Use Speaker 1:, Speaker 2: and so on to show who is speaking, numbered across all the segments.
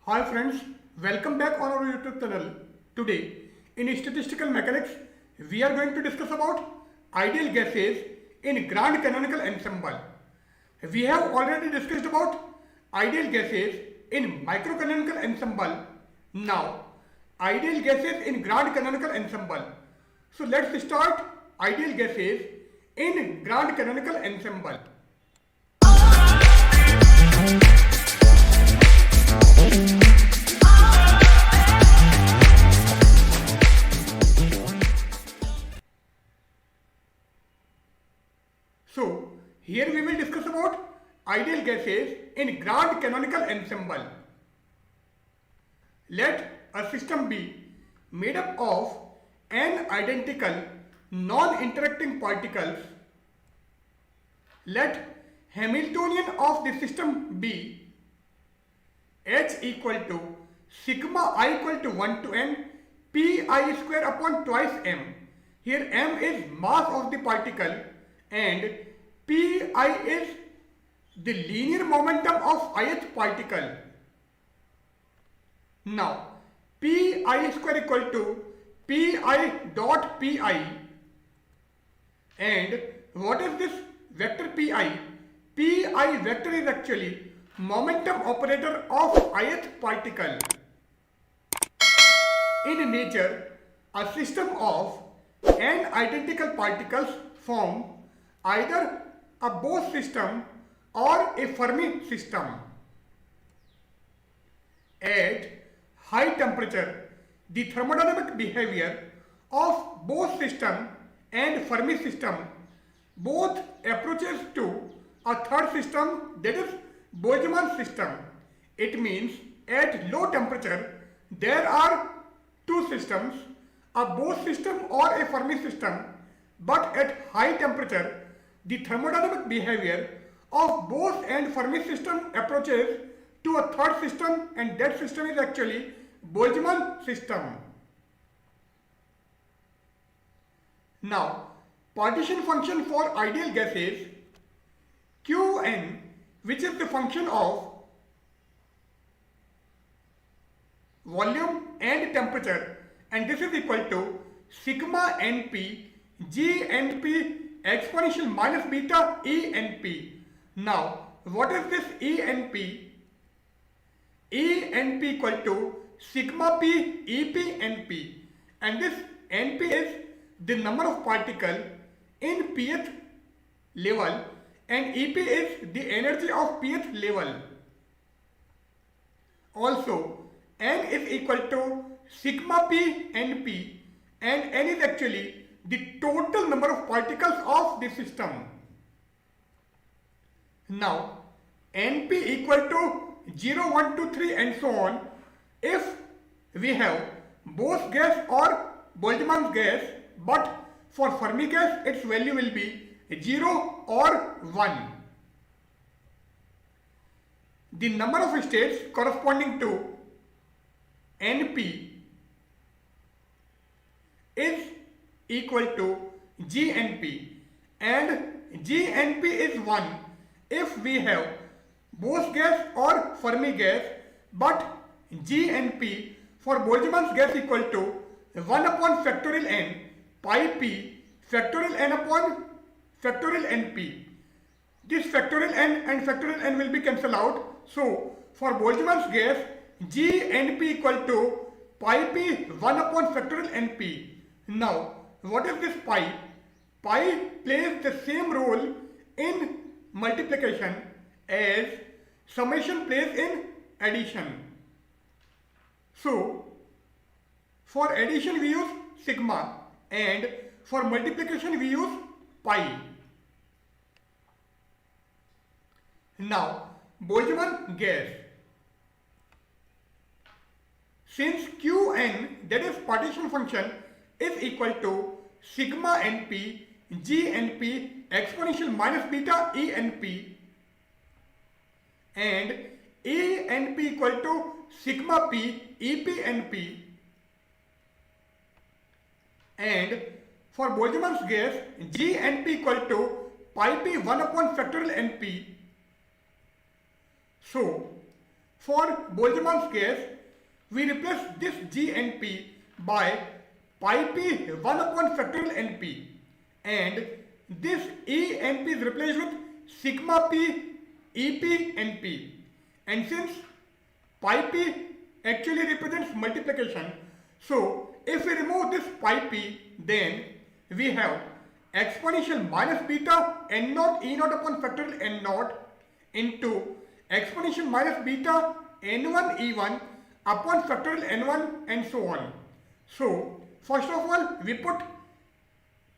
Speaker 1: Hi friends, welcome back on our YouTube channel. Today in Statistical Mechanics we are going to discuss about ideal gases in grand canonical ensemble. We have already discussed about ideal gases in microcanonical ensemble. Now ideal gases in grand canonical ensemble. So let's start ideal gases in grand canonical ensemble. So here we will discuss about ideal gases in grand canonical ensemble. Let a system be made up of n identical non-interacting particles. Let Hamiltonian of the system be H equal to sigma I equal to 1 to n pi square upon twice m. Here m is mass of the particle and pi is the linear momentum of ith particle. Now pi square equal to pi dot pi, and what is this vector pi? Pi vector is actually momentum operator of ith particle. In nature, a system of n identical particles form either a Bose system or a Fermi system. At high temperature, the thermodynamic behavior of Bose system and Fermi system both approaches to a third system, that is Boltzmann system. It means at low temperature there are two systems, a Bose system or a Fermi system, but at high temperature the thermodynamic behavior of Bose and Fermi system approaches to a third system, and that system is actually Boltzmann system. Now partition function for ideal gases Qn, which is the function of volume and temperature, and this is equal to sigma np gnp exponential minus beta enp. Now what is this enp? enp equal to sigma p ep np, and this np is the number of particles in pth level and ep is the energy of pth level. Also n is equal to sigma p np, and n is actually the total number of particles of the system. Now np equal to 0, 1, 2, 3 and so on if we have Bose gas or Boltzmann gas, but for Fermi gas its value will be 0 or 1. The number of states corresponding to np is equal to gnp, and gnp is 1 if we have Bose gas or Fermi gas, but gnp for Boltzmann gas equal to 1 upon factorial n pi p factorial n upon factorial np. This factorial n and factorial n will be cancelled out. So for Boltzmann gas gnp equal to pi p 1 upon factorial np. Now what is this pi? Pi plays the same role in multiplication as summation plays in addition. So for addition we use sigma and for multiplication we use pi. Now Boltzmann gas. Since Qn, that is partition function, is equal to sigma np gnp exponential minus beta enp, and enp equal to sigma p ep np, and for Boltzmann gas gnp equal to pi p 1 upon factorial np. So For Boltzmann's case, we replace this G and P by pi p 1 upon factorial np, and this E and P is replaced with sigma p EP np. And since pi p actually represents multiplication, so if we remove this pi p, then we have exponential minus beta n naught E naught upon factorial n naught into exponential minus beta n1 E1 upon factorial n1 and so on. So first of all, we put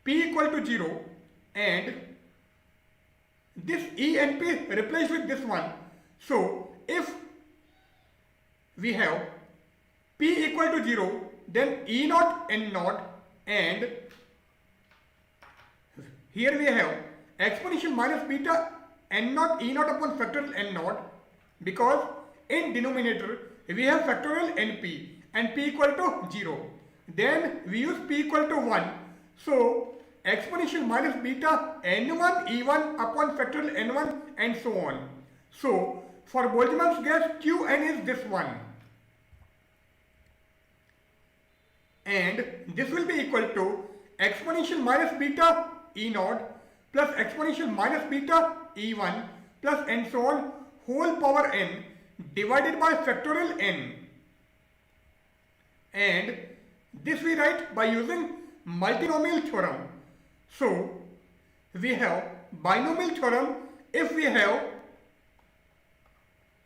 Speaker 1: p equal to 0 and this E and P replaced with this one. So if we have p equal to 0, then E naught n naught, and here we have exponential minus beta n naught E naught upon factorial n naught, because in denominator we have factorial np and p equal to 0. Then we use p equal to 1. So exponential minus beta n1 E1 upon factorial n1 and so on. So for Boltzmann's gas, Qn is this one. And this will be equal to exponential minus beta E naught plus exponential minus beta E1 plus and so on whole power n divided by factorial n. And this we write by using multinomial theorem. So we have binomial theorem if we have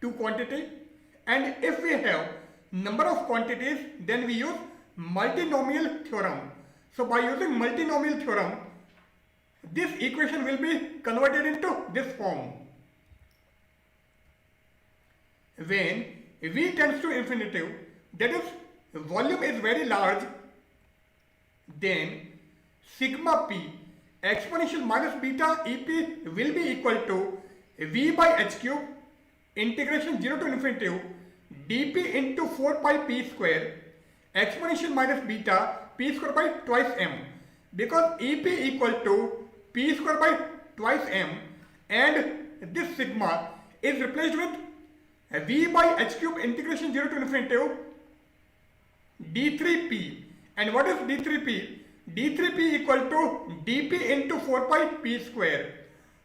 Speaker 1: two quantities, and if we have number of quantities, then we use multinomial theorem. So by using multinomial theorem, this equation will be converted into this form. When V tends to infinitive, that is volume is very large, then sigma p exponential minus beta EP will be equal to V by h cube integration 0 to infinitive dp into 4 pi p square exponential minus beta p square by twice m, because EP equal to p square by twice m, and this sigma is replaced with V by h cube integration 0 to infinitive d3p. And what is d3p? d3p equal to dp into 4 pi p square.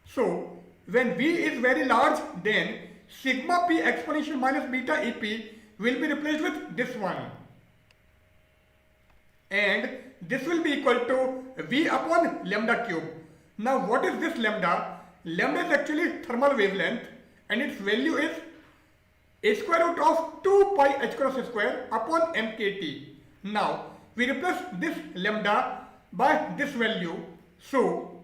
Speaker 1: So when V is very large, then sigma p exponential minus beta EP will be replaced with this one, and this will be equal to V upon lambda cube. Now what is this lambda? Lambda is actually thermal wavelength, and its value is a square root of 2 pi h cross square upon mkt. Now we replace this lambda by this value. So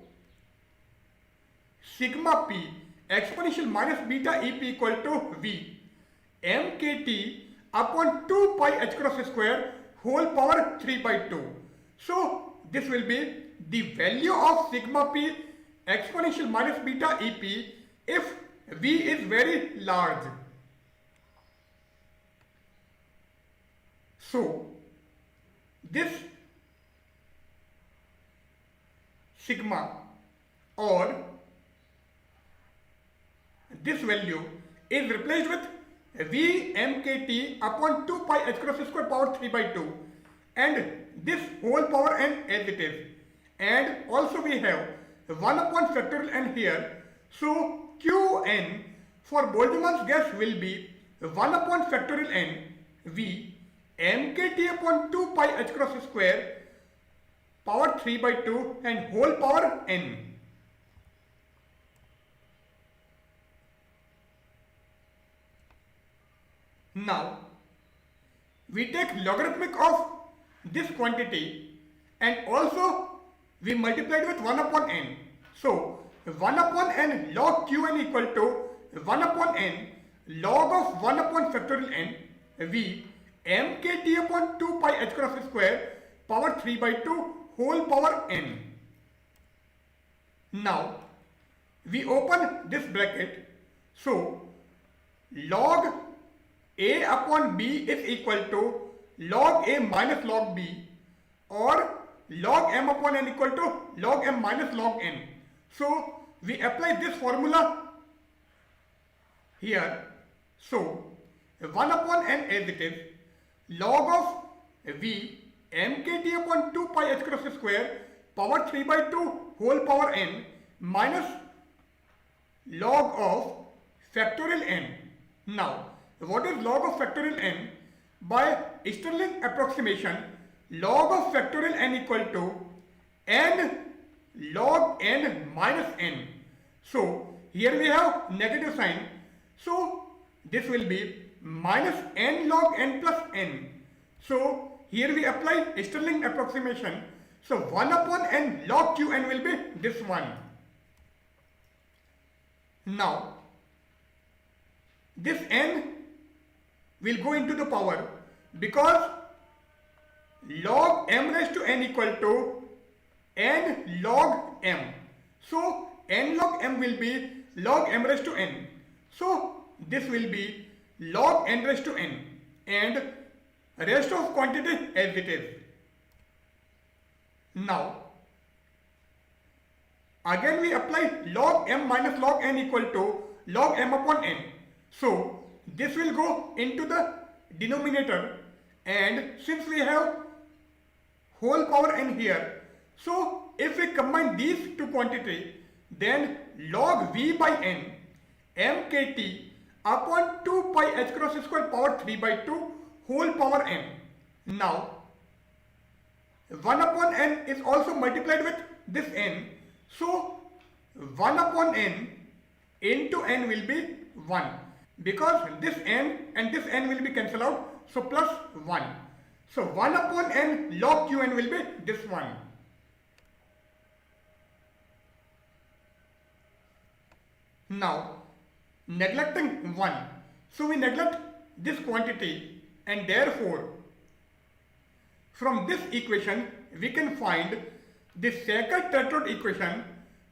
Speaker 1: sigma p exponential minus beta EP equal to V mkt upon 2 pi h cross square whole power 3 by 2. So this will be the value of sigma p exponential minus beta EP if V is very large. So this sigma or this value is replaced with V mkt upon 2 pi h cross square power 3 by 2, and this whole power n as it is, and also we have 1 upon factorial n here. So Qn for Boltzmann's gas will be 1 upon factorial n V mkt upon 2 pi h cross square power 3 by 2 and whole power n. Now we take logarithmic of this quantity and also we multiply it with 1 upon n. So 1 upon n log Qn equal to 1 upon n log of 1 upon factorial n V mkt upon 2 pi h cross square power 3 by 2 whole power n. Now we open this bracket. So log a upon b is equal to log a minus log b, or log m upon n equal to log m minus log n. So we apply this formula here. So 1 upon n as it is, log of v mkt upon 2 pi h cross square power 3 by 2 whole power n minus log of factorial n. Now, what is log of factorial n? By Stirling approximation, log of factorial n equal to n log n minus n. So, here we have negative sign. So, this will be minus n log n plus n. So, here we apply Stirling approximation. So, 1 upon n log qn will be this one. Now, this n will go into the power because log m raised to n equal to n log m. So, n log m will be log m raised to n. So, this will be log n raised to n and rest of quantity as it is. Now, again we apply log m minus log n equal to log m upon n. So, this will go into the denominator, and since we have whole power n here, so if we combine these two quantities, then log v by n mkt upon 2 pi h cross square power 3 by 2 whole power n. Now, 1 upon n is also multiplied with this n. So, 1 upon n into n will be 1 because this n and this n will be cancelled out. So, plus 1. So, 1 upon n log qn will be this one. Now, neglecting 1. So, we neglect this quantity, and therefore, from this equation, we can find the Sakur-Tetrode equation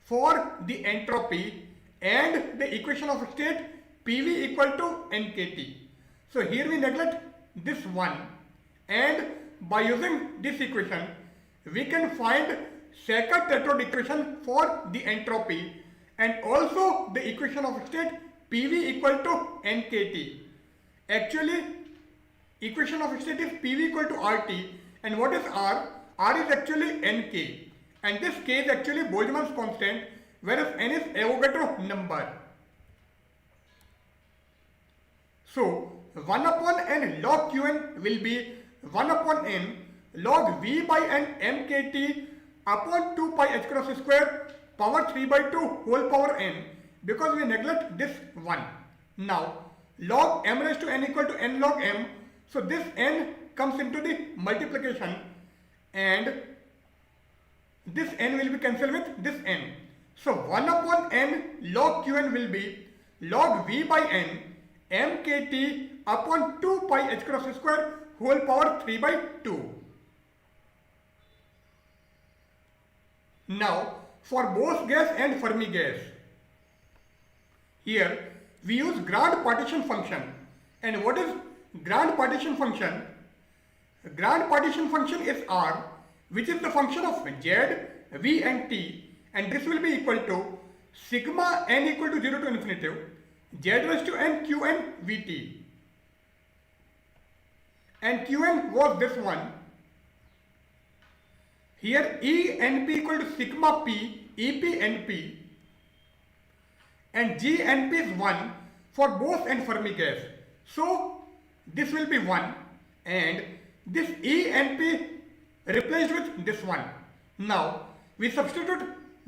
Speaker 1: for the entropy and the equation of state PV equal to nkt. So, here we neglect this one, and by using this equation, we can find Sakur-Tetrode equation for the entropy and also the equation of state PV equal to nkt. Actually, equation of state is PV equal to RT, and what is R? R is actually nk, and this k is actually Boltzmann's constant, whereas n is Avogadro number. So, 1 upon n log qn will be 1 upon n log v by n mkt upon 2 pi h cross square power 3 by 2 whole power n, because we neglect this 1. Now, log m raised to n equal to n log m. So, this n comes into the multiplication and this n will be cancelled with this n. So, 1 upon n log qn will be log v by n mkt upon 2 pi h cross square whole power 3 by 2. Now, for Bose gas and Fermi gas, here we use grand partition function. And what is grand partition function? Grand partition function is R, which is the function of z, v and t, and this will be equal to sigma n equal to 0 to infinity z raised to n qn vt, and qn was this one. Here E np equal to sigma p ep np, and g np is 1 for Bose and Fermi gas. So this will be 1, and this E np replaced with this one. Now we substitute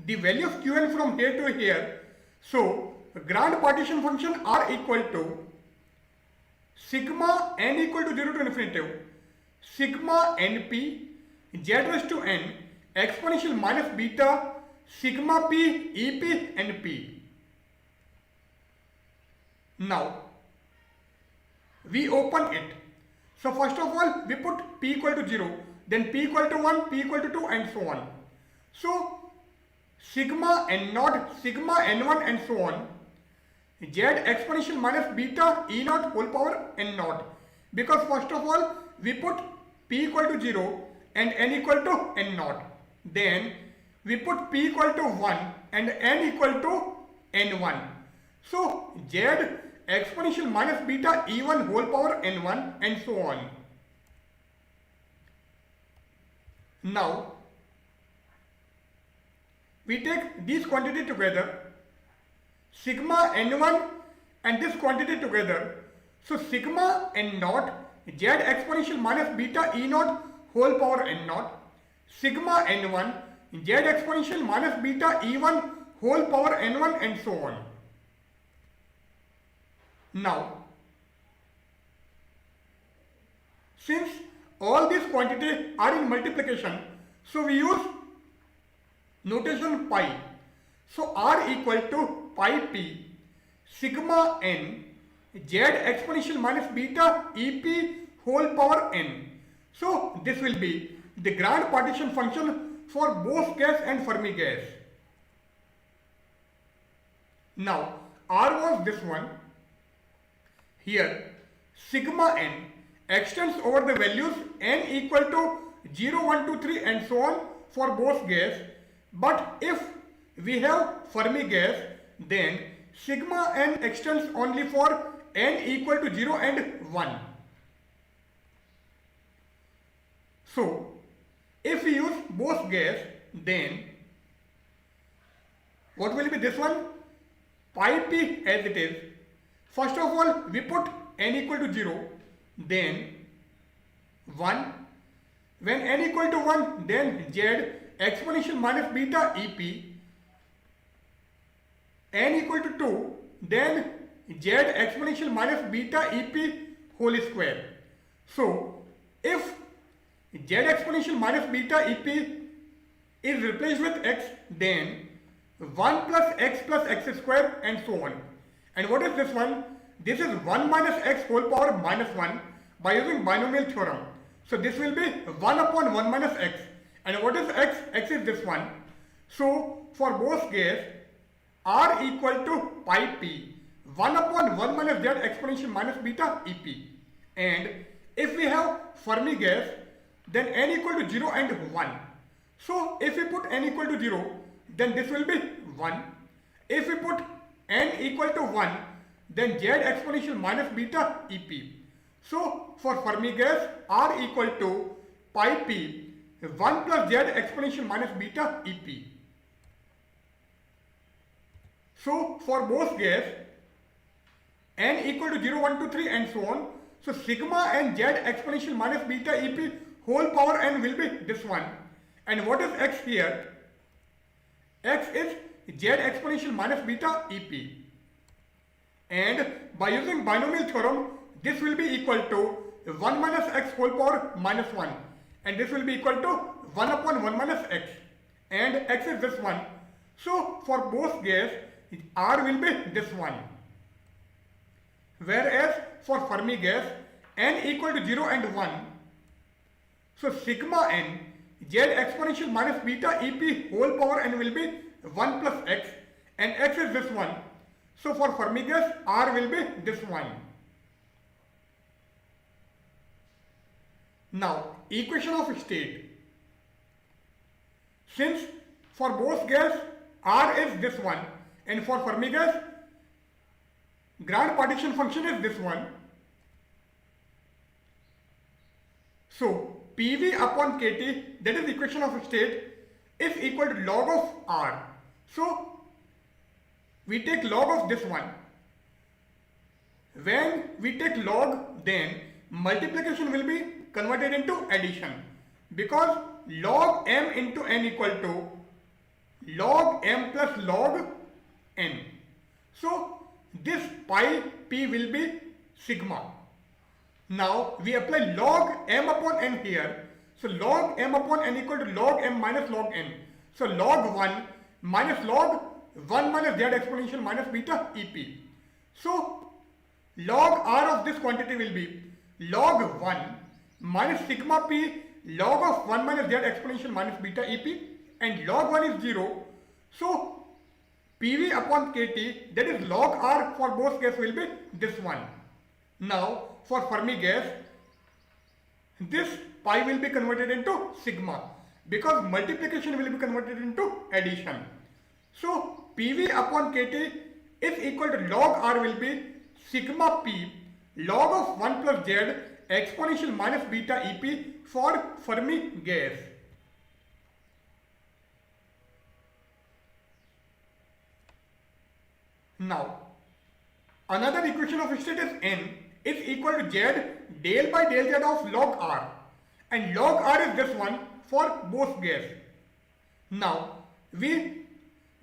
Speaker 1: the value of qn from here to here. So grand partition function R equal to sigma n equal to 0 to infinity sigma np z raised to n exponential minus beta sigma p ep np. Now we open it. So first of all we put p equal to 0, then p equal to 1, p equal to 2, and so on. So sigma n naught, sigma n1, and so on, z exponential minus beta e naught whole power n naught, because first of all we put p equal to 0 and n equal to n naught, then we put p equal to 1 and n equal to n1. So z exponential minus beta E1 whole power N1 and so on. Now, we take these quantity together, sigma N1 and this quantity together. So, sigma N naught Z exponential minus beta E naught whole power N naught, sigma N1 Z exponential minus beta E1 whole power N1 and so on. Now, since all these quantities are in multiplication, so we use notation pi. So R equal to pi p sigma n Z exponential minus beta EP whole power n. So this will be the grand partition function for Bose gas and Fermi gas. Now R was this one. Here sigma n extends over the values n equal to 0, 1, 2, 3 and so on for Bose gas. But if we have Fermi gas, then sigma n extends only for n equal to 0 and 1. So, if we use Bose gas, then what will be this one? Pi p as it is. First of all, we put n equal to 0, then 1. When n equal to 1, then Z exponential minus beta EP. N equal to 2, then Z exponential minus beta EP whole square. So, if Z exponential minus beta EP is replaced with x, then 1 plus x square and so on. And what is this one? This is 1 minus x whole power minus 1 by using binomial theorem. So this will be 1 upon 1 minus x. And what is x? X is this one. So for Bose gas, R equal to pi p 1 upon 1 minus Z exponential minus beta EP. And if we have Fermi gas, then n equal to 0 and 1. So if we put n equal to 0, then this will be 1. If we put n equal to 1, then Z exponential minus beta EP. So for Fermi gas, R equal to pi p 1 plus Z exponential minus beta EP. So for Bose gas, n equal to 0, 1, 2, 3 and so on. So sigma and Z exponential minus beta EP whole power n will be this one. And what is x here? X is Z exponential minus beta EP. And by using binomial theorem, this will be equal to 1 minus x whole power minus 1. And this will be equal to 1 upon 1 minus x. And x is this one. So for Bose gas, R will be this one. Whereas for Fermi gas, n equal to 0 and 1. So sigma n Z exponential minus beta EP whole power n will be 1 plus x. And x is this one. So for Fermi gas, R will be this one. Now, equation of state. Since for Bose gas, R is this one, and for Fermi gas, grand partition function is this one. So, PV upon KT, that is equation of state, is equal to log of R. So, we take log of this one. When we take log, then multiplication will be converted into addition, because log m into n equal to log m plus log n. So this pi p will be sigma. Now we apply log m upon n here. So log m upon n equal to log m minus log n. So log 1 minus log 1 minus Z exponential minus beta EP. So log r of this quantity will be log 1 minus sigma p log of 1 minus Z exponential minus beta EP, and log 1 is 0. So PV upon KT, that is log R for Bose gas, will be this one. Now for Fermi gas, this pi will be converted into sigma, because multiplication will be converted into addition. So PV upon KT is equal to log R will be sigma p log of 1 plus z exponential minus beta EP for Fermi gas. Now, another equation of state is n is equal to z del by del z of log r, and log r is this one for Bose gas. Now, we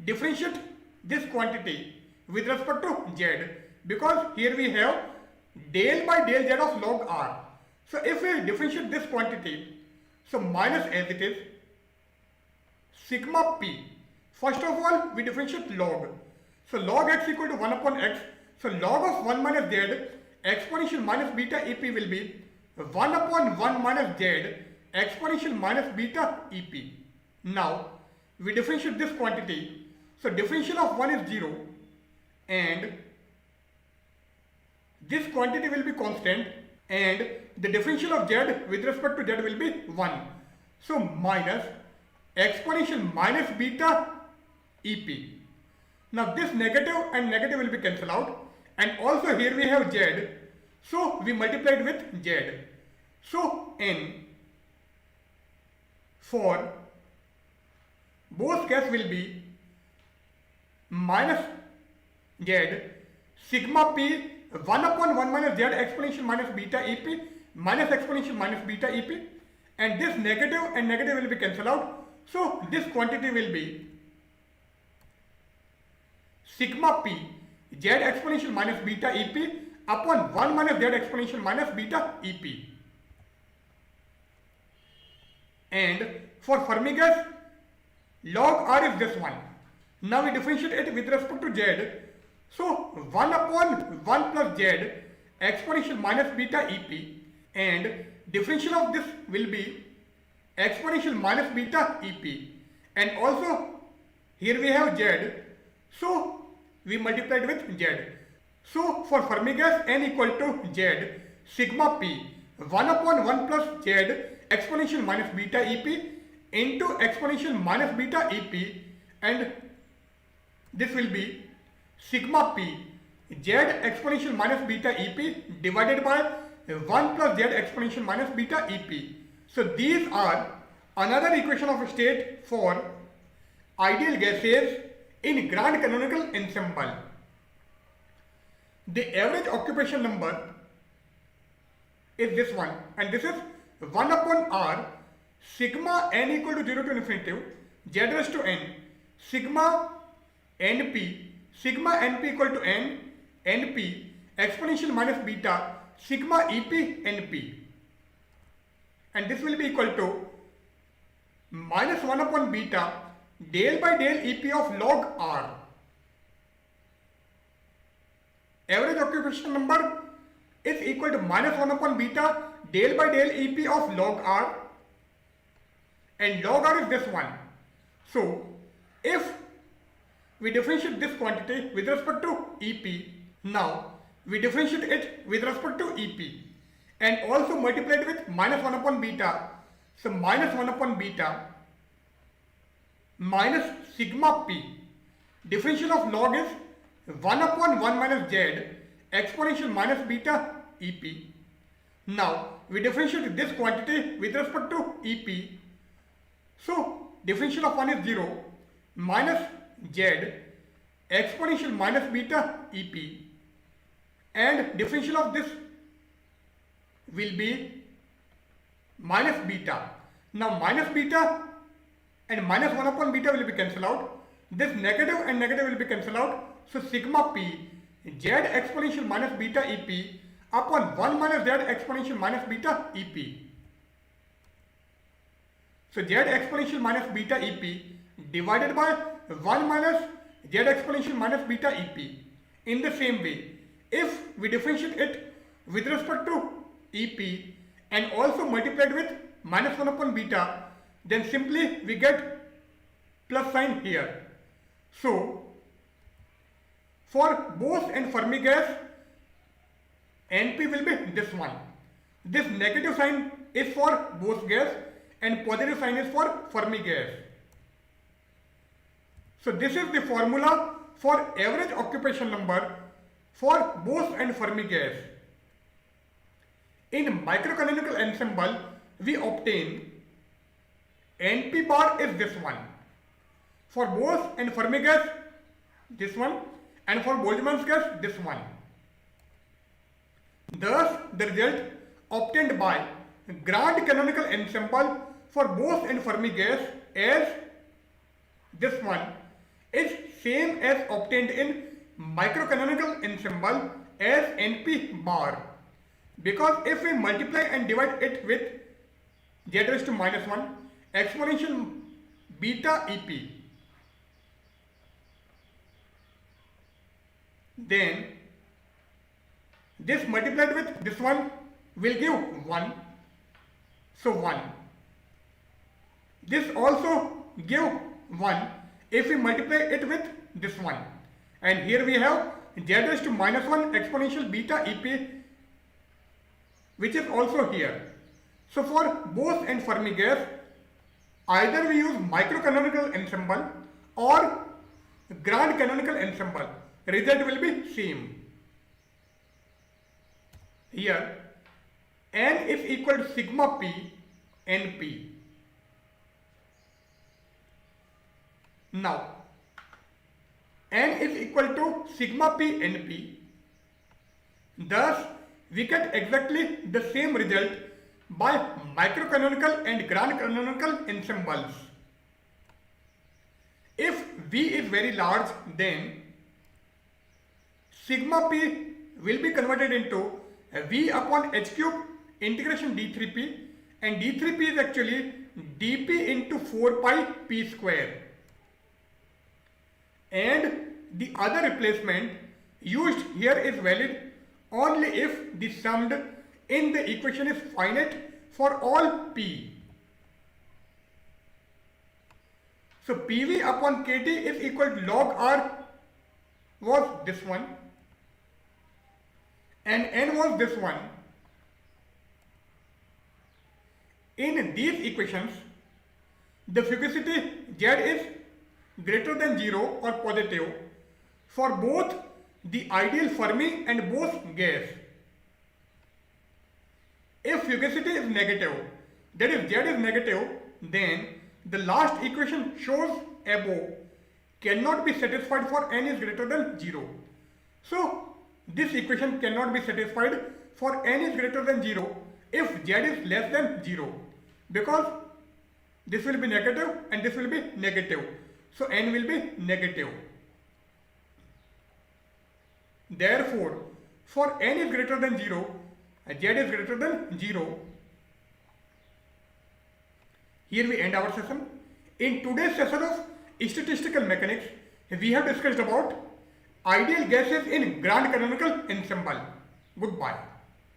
Speaker 1: differentiate this quantity with respect to z, because here we have del by del z of log r. So if we differentiate this quantity, so minus as it is sigma p. First of all, we differentiate log. So log x equal to 1 upon x. So log of 1 minus z exponential minus beta EP will be 1 upon 1 minus z exponential minus beta EP. Now we differentiate this quantity. So differential of 1 is 0 and this quantity will be constant, and the differential of z with respect to z will be 1. So minus exponential minus beta EP. Now this negative and negative will be cancelled out, and also here we have z, so we multiplied with z. So n for Bose gas will be minus z sigma p 1 upon 1 minus z exponential minus beta EP minus exponential minus beta EP, and this negative and negative will be cancelled out, so this quantity will be sigma p z exponential minus beta EP upon 1 minus z exponential minus beta EP. And for Fermi gas, log r is this one. Now we differentiate it with respect to z. So 1 upon 1 plus z exponential minus beta EP, and differential of this will be exponential minus beta EP, and also here we have z, so we multiplied with z. So for Fermi gas, n equal to z sigma p 1 upon 1 plus z exponential minus beta EP into exponential minus beta EP, and this will be sigma p z exponential minus beta EP divided by 1 plus z exponential minus beta EP. So these are another equation of state for ideal gases in grand canonical ensemble. The average occupation number is this one, and this is 1 upon r sigma n equal to 0 to infinitive z raised to n sigma np equal to n np exponential minus beta sigma ep np, and this will be equal to minus 1 upon beta del by del ep of log r. Average occupation number is equal to minus 1 upon beta del by del ep of log r, and log r is this one. So if we differentiate this quantity with respect to EP, now we differentiate it with respect to EP and also multiply it with minus 1 upon beta. So minus 1 upon beta minus sigma p, differential of log is 1 upon 1 minus z exponential minus beta EP. Now we differentiate this quantity with respect to EP. So differential of 1 is 0 minus z exponential minus beta EP, and differential of this will be minus beta. Now minus beta and minus 1 upon beta will be cancelled out. This negative and negative will be cancelled out. So sigma p z exponential minus beta EP upon 1 minus z exponential minus beta EP. So z exponential minus beta EP divided by 1 minus z exponential minus beta EP. In the same way, if we differentiate it with respect to EP and also multiplied with minus 1 upon beta, then simply we get plus sign here. So for Bose and Fermi gas, NP will be this one. This negative sign is for Bose gas and positive sign is for Fermi gas. So this is the formula for average occupation number for Bose and Fermi gas. In microcanonical ensemble, we obtain NP bar is this one. For Bose and Fermi gas, this one, and for Boltzmann's gas, this one. Thus, the result obtained by grand canonical ensemble for Bose and Fermi gas as this one is same as obtained in microcanonical ensemble as NP bar, because if we multiply and divide it with z raised to minus 1 exponential beta EP, then this multiplied with this one will give 1. So 1. This also give 1 if we multiply it with this one. And here we have z raised to minus 1 exponential beta EP, which is also here. So for Bose and Fermi gas, either we use microcanonical ensemble or grand canonical ensemble. Result will be same. Here n is equal to sigma p np. Now n is equal to sigma p np. Thus we get exactly the same result by microcanonical and grand canonical ensembles. If V is very large, then sigma p will be converted into V upon h cube integration d3p, and d3p is actually dp into 4 pi p square. And the other replacement used here is valid only if the summed in the equation is finite for all p. So PV upon KT is equal to log R was this one and N was this one. In these equations, the fugacity Z is greater than 0 or positive for both the ideal Fermi and Bose gas. If fugacity is negative, that is Z is negative, then the last equation shows above cannot be satisfied for n is greater than 0. So this equation cannot be satisfied for n is greater than 0 if Z is less than 0, because this will be negative and this will be negative. So n will be negative. Therefore, for n is greater than 0, Z is greater than 0. Here we end our session. In today's session of Statistical Mechanics, we have discussed about ideal gases in grand canonical ensemble. Goodbye.